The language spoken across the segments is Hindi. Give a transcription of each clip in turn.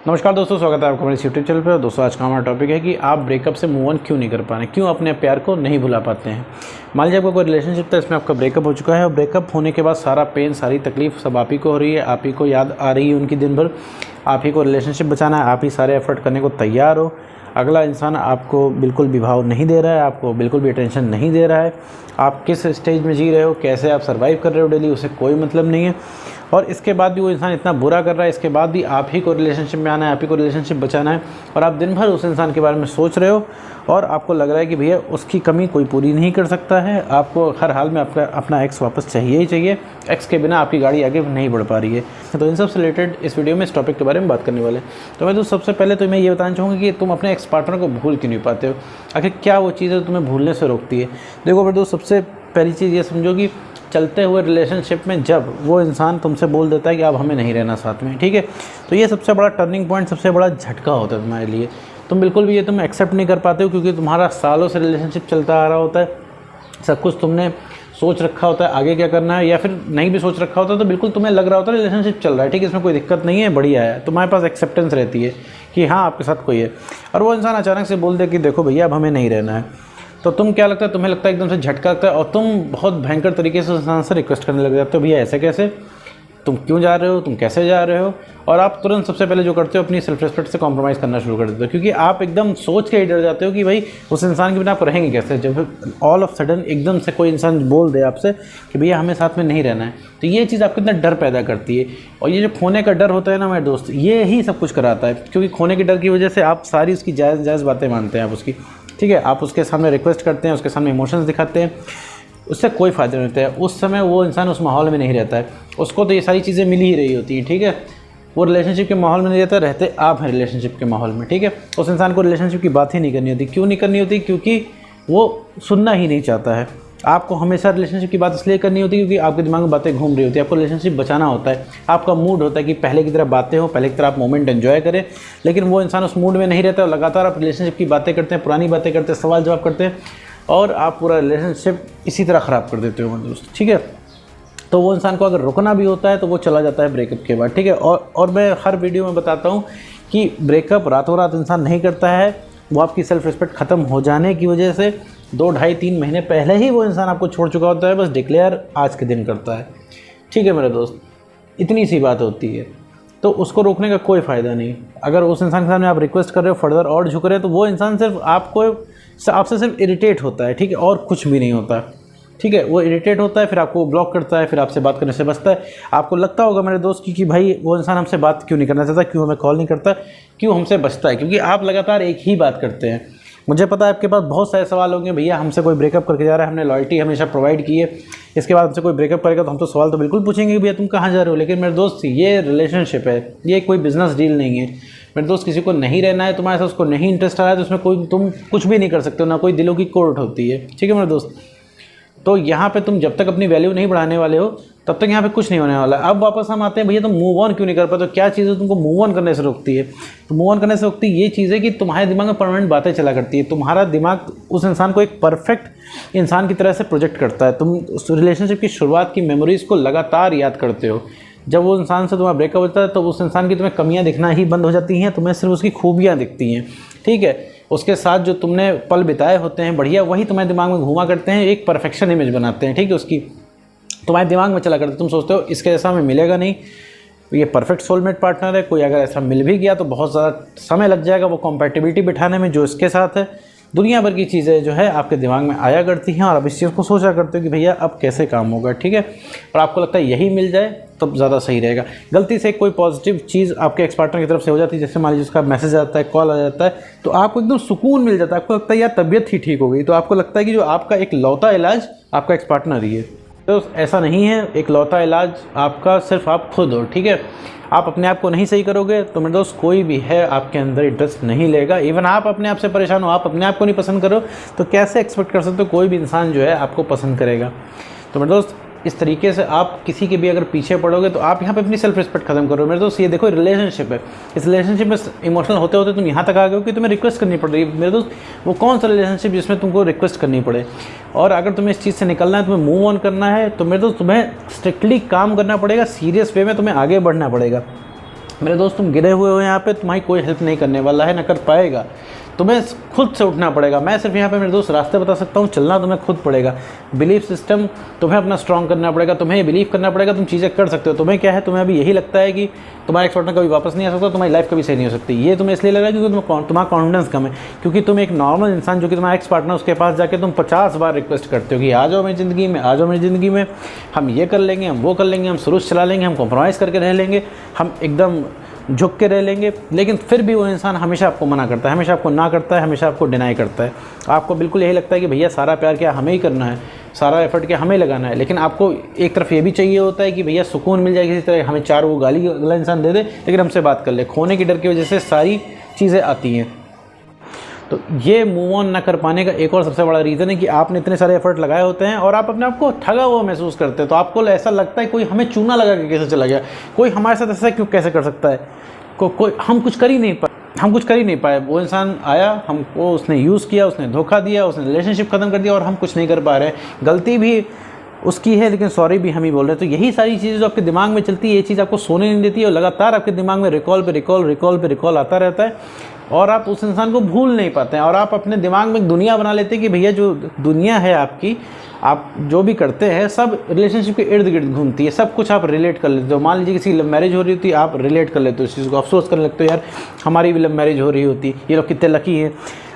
नमस्कार दोस्तों, स्वागत है आपका हमारे यूट्यूब चैनल पे। और दोस्तों, आज का हमारा टॉपिक है कि आप ब्रेकअप से मूव ऑन क्यों नहीं कर पा रहे हैं, क्यों अपने प्यार को नहीं भुला पाते हैं। मान लीजिए आपका कोई रिलेशनशिप था, इसमें आपका ब्रेकअप हो चुका है और ब्रेकअप होने के बाद सारा पेन, सारी तकलीफ सब आप ही को हो रही है, आप ही को याद आ रही है उनकी दिन भर, आप ही को रिलेशनशिप बचाना है, आप ही सारे एफर्ट करने को तैयार हो। अगला इंसान आपको बिल्कुल भी भाव नहीं दे रहा है, आपको बिल्कुल भी अटेंशन नहीं दे रहा है। आप किस स्टेज में जी रहे हो, कैसे आप सर्वाइव कर रहे हो डेली, उसे कोई मतलब नहीं है। और इसके बाद भी वो इंसान इतना बुरा कर रहा है, इसके बाद भी आप ही को रिलेशनशिप में आना है, आप ही को रिलेशनशिप बचाना है। और आप दिन भर उस इंसान के बारे में सोच रहे हो और आपको लग रहा है कि भैया उसकी कमी कोई पूरी नहीं कर सकता है। आपको हर हाल में अपना एक्स वापस चाहिए ही चाहिए। एक्स के बिना आपकी गाड़ी आगे नहीं बढ़ पा रही है। तो इन सब से रिलेटेड इस वीडियो में इस टॉपिक के बारे में बात करने वाले हैं। तो मैं तो सबसे पहले तो मैं ये बताना चाहूँगा कि तुम अपने एक्स पार्टनर को भूल क्यों नहीं पाते हो। आखिर क्या वो चीज़ है तुम्हें भूलने से रोकती है। देखो मेरे दोस्त, सबसे पहली चीज़ ये समझो कि चलते हुए रिलेशनशिप में जब वो इंसान तुमसे बोल देता है कि अब हमें नहीं रहना साथ में, ठीक है, तो ये सबसे बड़ा टर्निंग पॉइंट, सबसे बड़ा झटका होता है तुम्हारे लिए। तुम बिल्कुल भी ये तुम एक्सेप्ट नहीं कर पाते हो, क्योंकि तुम्हारा सालों से रिलेशनशिप चलता आ रहा होता है। सब कुछ तुमने सोच रखा होता है आगे क्या करना है, या फिर नहीं भी सोच रखा होता है तो बिल्कुल तुम्हें लग रहा होता है रिलेशनशिप चल रहा है, ठीक है, इसमें कोई दिक्कत नहीं है, बढ़िया है। तुम्हारे पास एक्सेप्टेंस रहती है कि हाँ आपके साथ कोई है। और वो इंसान अचानक से बोल दे कि देखो भैया अब हमें नहीं रहना है, तो तुम क्या लगता है, तुम्हें लगता है एकदम से झटका लगता है और तुम बहुत भयंकर तरीके से उस इंसान से रिक्वेस्ट करने लग जाते हो, भैया ऐसे कैसे, तुम क्यों जा रहे हो, तुम कैसे जा रहे हो। और आप तुरंत सबसे पहले जो करते हो अपनी सेल्फ रिस्पेक्ट से कॉम्प्रोमाइज़ करना शुरू कर देते हो, क्योंकि आप एकदम सोच के ही डर जाते हो कि भाई उस इंसान के बिना आप रहेंगे कैसे। जब ऑल ऑफ सडन एकदम से कोई इंसान बोल दे आपसे कि भैया हमें साथ में नहीं रहना है, तो ये चीज़ आपके अंदर डर पैदा करती है। और ये जो खोने का डर होता है ना मेरे दोस्त, ये ही सब कुछ कराता है। क्योंकि खोने के डर की वजह से आप सारी उसकी जायज़ बातें मानते हैं आप उसकी, ठीक है, आप उसके सामने रिक्वेस्ट करते हैं, उसके सामने इमोशंस दिखाते हैं, उससे कोई फ़ायदा नहीं होता है। उस समय वो इंसान उस माहौल में नहीं रहता है, उसको तो ये सारी चीज़ें मिल ही रही होती हैं, ठीक है। वो रिलेशनशिप के माहौल में नहीं रहता, रहते आप हैं रिलेशनशिप के माहौल में, ठीक है। उस इंसान को रिलेशनशिप की बात ही नहीं करनी होती। क्यों नहीं करनी होती? क्योंकि वो सुनना ही नहीं चाहता है। आपको हमेशा रिलेशनशिप की बात इसलिए करनी होती है क्योंकि आपके दिमाग में बातें घूम रही होती है, आपको रिलेशनशिप बचाना होता है। आपका मूड होता है कि पहले की तरह बातें हो, पहले की तरह आप मोमेंट एंजॉय करें, लेकिन वो इंसान उस मूड में नहीं रहता है। लगातार आप रिलेशनशिप की बातें करते हैं, पुरानी बातें करते हैं, सवाल जवाब करते हैं और आप पूरा रिलेशनशिप इसी तरह ख़राब कर देते हो मेरे दोस्त, ठीक है। तो वो इंसान को अगर रुकना भी होता है तो वो चला जाता है ब्रेकअप के बाद, ठीक है। और मैं हर वीडियो में बताता हूँ कि ब्रेकअप रातों रात इंसान नहीं करता है। वो आपकी सेल्फ रिस्पेक्ट ख़त्म हो जाने की वजह से 2, ढाई, 3 महीने पहले ही वो इंसान आपको छोड़ चुका होता है, बस डिक्लेयर आज के दिन करता है, ठीक है मेरे दोस्त। इतनी सी बात होती है, तो उसको रोकने का कोई फ़ायदा नहीं। अगर उस इंसान के सामने आप रिक्वेस्ट कर रहे हो, फर्दर और झुक रहे हो, तो वो इंसान सिर्फ आपसे सिर्फ इरिटेट होता है, ठीक है, और कुछ भी नहीं होता, ठीक है। वो इरिटेट होता है, फिर आपको ब्लॉक करता है, फिर आपसे बात करने से बचता है। आपको लगता होगा मेरे दोस्त कि भाई वो इंसान हमसे बात क्यों नहीं करना चाहता, क्यों हमें कॉल नहीं करता, क्यों हमसे बचता है, क्योंकि आप लगातार एक ही बात करते हैं। मुझे पता है आपके पास बहुत सारे सवाल होंगे, भैया हमसे कोई ब्रेकअप करके जा रहा है, हमने लॉयल्टी हमेशा प्रोवाइड की है, इसके बाद हमसे कोई ब्रेकअप करेगा तो हम तो सवाल तो बिल्कुल पूछेंगे भैया तुम कहाँ जा रहे हो। लेकिन मेरे दोस्त, ये रिलेशनशिप है, ये कोई बिजनेस डील नहीं है मेरे दोस्त। किसी को नहीं रहना है तुम्हारे साथ, उसको नहीं इंटरेस्ट आ रहा है, तो उसमें कोई तुम कुछ भी नहीं कर सकते हो, ना कोई दिलों की कोर्ट होती है, ठीक है मेरे दोस्त। तो यहाँ पे तुम जब तक अपनी वैल्यू नहीं बढ़ाने वाले हो तब तक यहाँ पे कुछ नहीं होने वाला है। अब वापस हम आते हैं, भैया तुम मूव ऑन क्यों नहीं कर पाते, तो क्या चीज़ है तुमको मूव ऑन करने से रोकती है। तो मूव ऑन करने से रोकती ये चीज़ है कि तुम्हारे दिमाग में परमानेंट बातें चला करती है। तुम्हारा दिमाग उस इंसान को एक परफेक्ट इंसान की तरह से प्रोजेक्ट करता है। तुम उस रिलेशनशिप की शुरुआत की मेमोरीज़ को लगातार याद करते हो। जब वो इंसान से तुम्हारा ब्रेकअप होता है तो उस इंसान की तुम्हें कमियाँ दिखना ही बंद हो जाती हैं, तुम्हें सिर्फ उसकी खूबियाँ दिखती हैं, ठीक है। उसके साथ जो तुमने पल बिताए होते हैं बढ़िया, वही तुम्हारे दिमाग में घुमा करते हैं, एक परफेक्शन इमेज बनाते हैं, ठीक है, उसकी तुम्हारे दिमाग में चला करते। तुम सोचते हो इसके जैसा हमें मिलेगा नहीं, ये परफेक्ट सोलमेट पार्टनर है, कोई अगर ऐसा मिल भी गया तो बहुत ज़्यादा समय लग जाएगा वो कॉम्पैटिबिलिटी बिठाने में जो इसके साथ है। दुनिया भर की चीज़ें जो है आपके दिमाग में आया करती हैं और आप इस चीज़ को सोचा करते हो कि भैया अब कैसे काम होगा, ठीक है। और आपको लगता है यही मिल जाए तब ज़्यादा सही रहेगा। गलती से कोई पॉजिटिव चीज़ आपके एक्स पार्टनर की तरफ से हो जाती है, जैसे मान लीजिए उसका मैसेज आता है, कॉल आ जाता है, तो आपको एकदम सुकून मिल जाता है। आपको लगता है यार तबीयत ही ठीक हो गई। तो आपको लगता है कि जो आपका एक लौता इलाज आपका एक्स पार्टनर ही है। तो ऐसा नहीं है, एक लौता इलाज आपका सिर्फ आप खुद हो, ठीक है। आप अपने आप को नहीं सही करोगे तो मेरे दोस्त कोई भी है आपके अंदर इंटरेस्ट नहीं लेगा। इवन आप अपने आप से परेशान हो, आप अपने आप को नहीं पसंद करो तो कैसे एक्सपेक्ट कर सकते हो कोई भी इंसान जो है आपको पसंद करेगा। तो मेरे दोस्त इस तरीके से आप किसी के भी अगर पीछे पड़ोगे तो आप यहाँ पे अपनी सेल्फ रिस्पेक्ट खत्म करो मेरे दोस्त। ये देखो रिलेशनशिप है, इस रिलेशनशिप में इमोशनल होते होते तुम यहाँ तक आ गए हो कि तुम्हें रिक्वेस्ट करनी पड़ रही है। मेरे दोस्त वो कौन सा रिलेशनशिप जिसमें तुमको रिक्वेस्ट करनी पड़े। और अगर तुम्हें इस चीज़ से निकलना है, तुम्हें मूव ऑन करना है, तो मेरे दोस्त तुम्हें स्ट्रिक्टली काम करना पड़ेगा, सीरियस वे में तुम्हें आगे बढ़ना पड़ेगा। मेरे दोस्त तुम गिरे हुए हो यहाँ पे, तुम्हारी कोई हेल्प नहीं करने वाला है, ना कर पाएगा, तुम्हें खुद से उठना पड़ेगा। मैं सिर्फ यहाँ पे मेरे दोस्त रास्ते बता सकता हूँ, चलना तुम्हें खुद पड़ेगा। बिलीफ सिस्टम तुम्हें अपना स्ट्रॉन्ग करना पड़ेगा, तुम्हें ये बिलीव करना पड़ेगा तुम चीज़ें कर सकते हो। तुम्हें क्या है, तुम्हें अभी यही लगता है कि तुम्हारा एक्स पार्टनर कभी वापस नहीं आ सकता, तुम्हारी लाइफ कभी सही नहीं हो सकती। ये तुम्हें इसलिए लग रहा है क्योंकि तुम्हारा कॉन्फिडेंस कम है, क्योंकि तुम एक नॉर्मल इंसान जो कि तुम्हारा एक्स पार्टनर, उसके पास जाके तुम 50 बार रिक्वेस्ट करते हो कि आ जाओ मेरी ज़िंदगी में, आ जाओ मेरी ज़िंदगी में, हम ये कर लेंगे, हम वो कर लेंगे, हम सुरुच चला लेंगे, हम कॉम्प्रोमाइज़ करके रह लेंगे, हम एकदम झुक के रह लेंगे। लेकिन फिर भी वो इंसान हमेशा आपको मना करता है, हमेशा आपको ना करता है, हमेशा आपको डिनाई करता है। आपको बिल्कुल यही लगता है कि भैया सारा प्यार क्या हमें ही करना है, सारा एफर्ट क्या हमें लगाना है। लेकिन आपको एक तरफ ये भी चाहिए होता है कि भैया सुकून मिल जाए किसी तरह, हमें 4 वो गाली अगला इंसान दे दे लेकिन हमसे बात कर ले। खोने की डर की वजह से सारी चीज़ें आती हैं। तो ये मूव ऑन ना कर पाने का एक और सबसे बड़ा रीज़न है कि आपने इतने सारे एफर्ट लगाए होते हैं और आप अपने आप को ठगा हुआ महसूस करते हैं। तो आपको ऐसा लगता है कोई हमें चूना लगा के कैसे चला गया, कोई हमारे साथ ऐसा क्यों कैसे कर सकता है, कोई हम कुछ कर ही नहीं पाए। वो इंसान आया, हमको उसने यूज़ किया, उसने धोखा दिया, उसने रिलेशनशिप ख़त्म कर दिया और हम कुछ नहीं कर पा रहे। गलती भी उसकी है लेकिन सॉरी भी हम ही बोल रहे हैं। तो यही सारी चीज़ें जो आपके दिमाग में चलती है, ये चीज़ आपको सोने नहीं देती है और लगातार आपके दिमाग में रिकॉल आता रहता है और आप उस इंसान को भूल नहीं पाते हैं। और आप अपने दिमाग में एक दुनिया बना लेते हैं कि भैया जो दुनिया है आपकी, आप जो भी करते हैं सब रिलेशनशिप के इर्द गिर्द घूमती है, सब कुछ आप रिलेट कर लेते हो। मान लीजिए किसी की लव मैरिज हो रही होती है, आप रिलेट कर लेते हो इस चीज़ को, अफसोस करने लगते हो यार हमारी भी लव मैरिज हो रही होती, ये लोग कितने लकी हैं।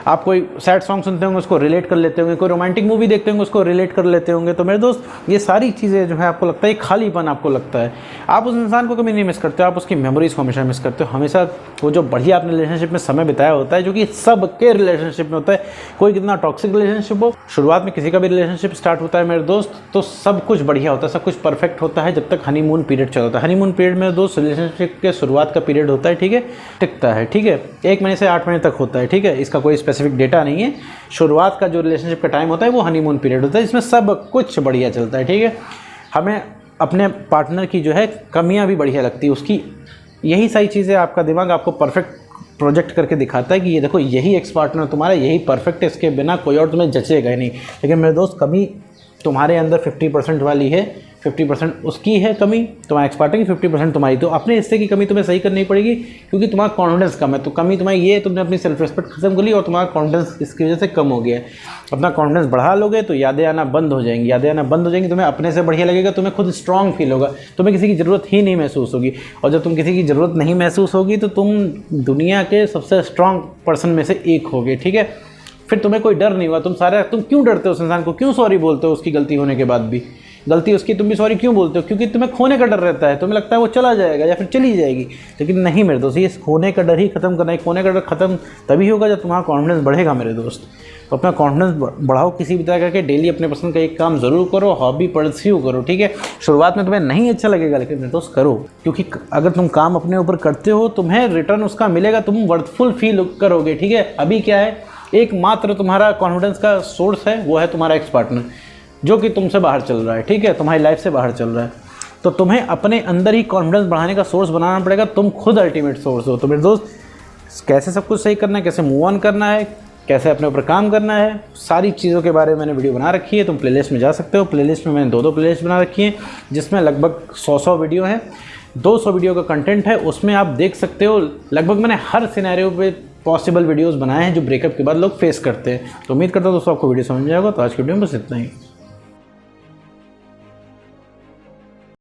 आप कोई सैड सॉन्ग सुनते होंगे उसको रिलेट कर लेते होंगे, कोई रोमांटिक मूवी देखते होंगे उसको रिलेट कर लेते होंगे। तो मेरे दोस्त ये सारी चीज़ें जो है आपको लगता है खालीपन आपको लगता है, आप उस इंसान को कभी नहीं मिस करते, आप उसकी मेमोरीज़ को हमेशा मिस करते हो। हमेशा वो जो बढ़िया आपने रिलेशनशिप में समय बिताया होता है, जो कि सबके रिलेशनशिप में होता है, कोई कितना टॉक्सिक रिलेशनशिप हो, शुरुआत में किसी का भी रिलेशनशिप स्टार्ट होता है मेरे दोस्त तो सब कुछ बढ़िया होता है, सब कुछ परफेक्ट होता है जब तक हनीमून पीरियड चल होता है। हनीमून पीरियड में दोस्त रिलेशनशिप के शुरुआत का पीरियड होता है, ठीक है, टिकता है, ठीक है, 1 महीने से 8 महीने तक होता है, ठीक है, इसका कोई स्पेसिफिक डेटा नहीं है। शुरुआत का जो रिलेशनशिप का टाइम होता है वो हनीमून पीरियड होता है, इसमें सब कुछ बढ़िया चलता है, ठीक है। हमें अपने पार्टनर की जो है कमियां भी बढ़िया लगती है, उसकी यही सारी चीज़ें आपका दिमाग आपको परफेक्ट प्रोजेक्ट करके दिखाता है कि ये देखो यही एक्स पार्टनर तुम्हारा, यही परफेक्ट है, इसके बिना कोई और तुम्हें जचेगा ही नहीं। लेकिन मेरे दोस्त कमी तुम्हारे अंदर 50% वाली है, 50% उसकी है कमी, तुम्हारा एक्स पार्टनर की 50% तुम्हारी। तो अपने हिस्से की कमी तुम्हें सही करनी पड़ेगी क्योंकि तुम्हारा कॉन्फिडेंस कम है। तो कमी तुम्हारी ये है, तुमने अपनी सेल्फ रिस्पेक्ट खत्म कर ली और तुम्हारा कॉन्फिडेंस इसकी वजह से कम हो गया है। अपना कॉन्फिडेंस बढ़ा लोगे तो यादें आना बंद हो जाएंगी, तुम्हें अपने से बढ़िया लगेगा, तुम्हें खुद स्ट्रांग फील होगा, तुम्हें किसी की ज़रूरत ही नहीं महसूस होगी। और जब तुम किसी की ज़रूरत नहीं महसूस होगी तो तुम दुनिया के सबसे स्ट्रांग पर्सन में से एक होगे, ठीक है। फिर तुम्हें कोई डर नहीं हुआ, तुम क्यों डरते हो उस इंसान को, क्यों सॉरी बोलते हो उसकी गलती होने के बाद भी, गलती उसकी तुम भी सॉरी क्यों बोलते हो, क्योंकि तुम्हें खोने का डर रहता है, तुम्हें लगता है वो चला जाएगा या फिर चली जाएगी। लेकिन नहीं मेरे दोस्त, ये खोने का डर ही खत्म करना है। खोने का डर खत्म तभी होगा जब तुम्हारा कॉन्फिडेंस बढ़ेगा मेरे दोस्त। तो अपना कॉन्फिडेंस बढ़ाओ किसी भी तरह करके, डेली अपने पसंद का एक काम ज़रूर करो, हॉबी परस्यू करो, ठीक है। शुरुआत में तुम्हें नहीं अच्छा लगेगा लेकिन मेरे दोस्त करो, क्योंकि अगर तुम काम अपने ऊपर करते हो तुम्हें रिटर्न उसका मिलेगा, तुम वर्थफुल फील करोगे, ठीक है। अभी क्या है, एकमात्र तुम्हारा कॉन्फिडेंस का सोर्स है वो है तुम्हारा एक्स पार्टनर, जो कि तुमसे बाहर चल रहा है, ठीक है, तुम्हारी लाइफ से बाहर चल रहा है। तो तुम्हें अपने अंदर ही कॉन्फिडेंस बढ़ाने का सोर्स बनाना पड़ेगा, तुम खुद अल्टीमेट सोर्स हो। तो मेरे दोस्त कैसे सब कुछ सही करना है, कैसे मूव ऑन करना है, कैसे अपने ऊपर काम करना है, सारी चीज़ों के बारे में मैंने वीडियो बना रखी है। तुम प्लेलिस्ट में जा सकते हो, प्लेलिस्ट में मैंने 2 प्लेलिस्ट बना रखी हैं जिसमें लगभग 100 वीडियो हैं, 200 वीडियो का कंटेंट है, उसमें आप देख सकते हो। लगभग मैंने हर सिनेरियो पे पॉसिबल वीडियोस बनाए हैं जो ब्रेकअप के बाद लोग फेस करते हैं। तो उम्मीद करता हूँ दोस्तों आपको वीडियो समझ में आएगा। तो आज की वीडियो में बस इतना ही।